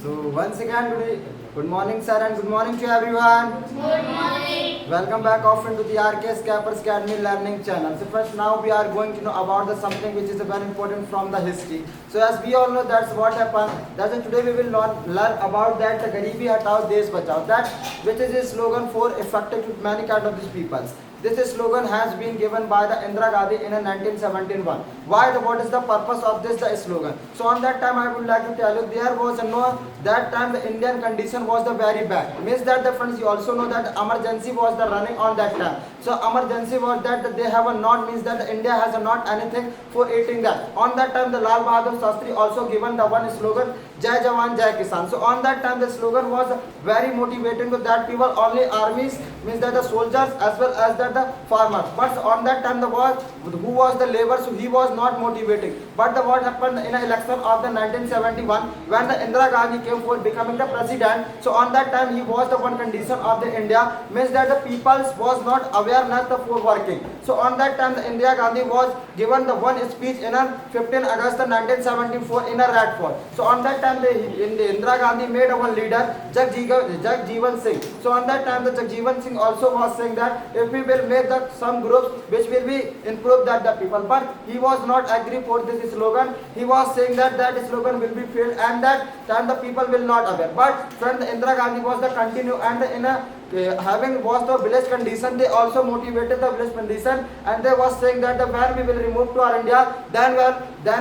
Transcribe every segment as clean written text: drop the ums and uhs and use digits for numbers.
So once again, good morning, sir, and good morning to everyone. Good morning. Welcome back often to the RK Scappers Academy Learning Channel. So first, now we are going to know about the something which is very important from the history. So as we all know, that's what happened. That's why today we will learn about that the Garibi Hatao Desh Bachao. That which is a slogan for effective to many kind of these peoples. This slogan has been given by the Indira Gandhi in 1971. Why? What is the purpose of this the slogan? So on that time, I would like to tell you there was no that time the Indian condition was the very bad. Means that the friends you also know that emergency was the running on that time. So emergency was that they have a not means that India has a not anything for eating that. On that time, the Lal Bahadur Shastri also given the one slogan Jai Jawan Jai Kisan. So on that time, the slogan was very motivating to that people only armies means that the soldiers as well as that the farmers. But on that time the was who was the labor, so he was not motivating. But the what happened in an election of the 1971 when the Indira Gandhi came for becoming the president. So on that time he was the one condition of the India means that the people was not awareness for working. So on that time the Indira Gandhi was given the one speech in on 15 August 1974 in a Red Fort. So on that time the Indira Gandhi made a one leader Jagjeevan Singh. So on that time the Jagjeevan Singh also was saying that if we will make the some groups which will be improve that the people, but he was not agree for this slogan. He was saying that that slogan will be failed and that time the people will not aware. But friend Indira Gandhi was the continue and in a having was the village condition, they also motivated the village condition and they was saying that the when we will remove to our India, then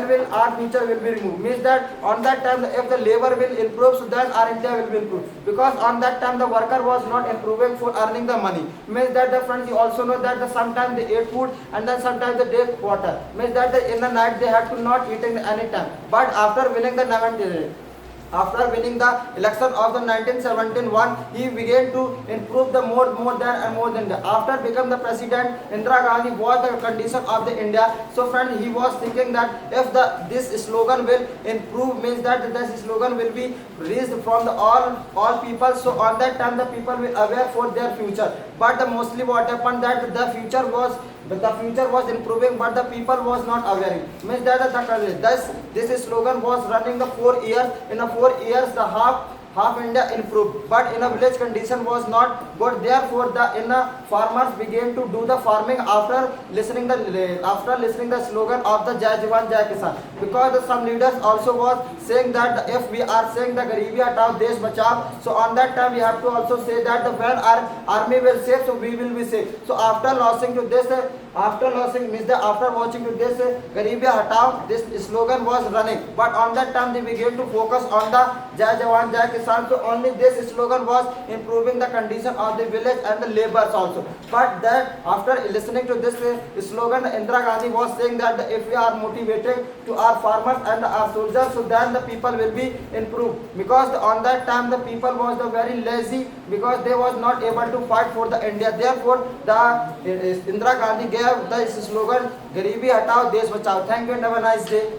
will our future will be removed. Means that on that time if the labor will improve, so then our India will be improved. Because on that time the worker was not improving for earning the money. Means that the friends you also know that the sometimes they ate food and then sometimes they take water. Means that in the night they had to not eating any time. But after winning the election of the 1971, he began to improve the more than that. After become the president, Indira Gandhi was the condition of the India. So friend, he was thinking that if this slogan will improve, means that this slogan will be raised from the all people. So on that time the people will aware for their future. But the mostly what happened that the future was improving, but the people was not aware. Means that this slogan was running the 4 years. In the 4 years, the half India improved, but in a village condition was not good. Therefore, the farmers began to do the farming after listening the slogan of the Jai Jawan Jai Kisan. Because some leaders also was saying that if we are saying the Garibi Hatao Desh Bachao, so on that time we have to also say that the when our army will save, so we will be safe. So after watching to this Garibi Hatao, this slogan was running. But on that time they began to focus on the Jai Jawan Jai Kisan. So only this slogan was improving the condition of the village and the laborers also. But that after listening to this slogan, Indira Gandhi was saying that if we are motivated to our farmers and our soldiers, so then the people will be improved. Because on that time the people was the very lazy, because they was not able to fight for the India. Therefore, the Indira Gandhi gave the slogan Garibi Hatao Desh Bachao. Thank you and have a nice day.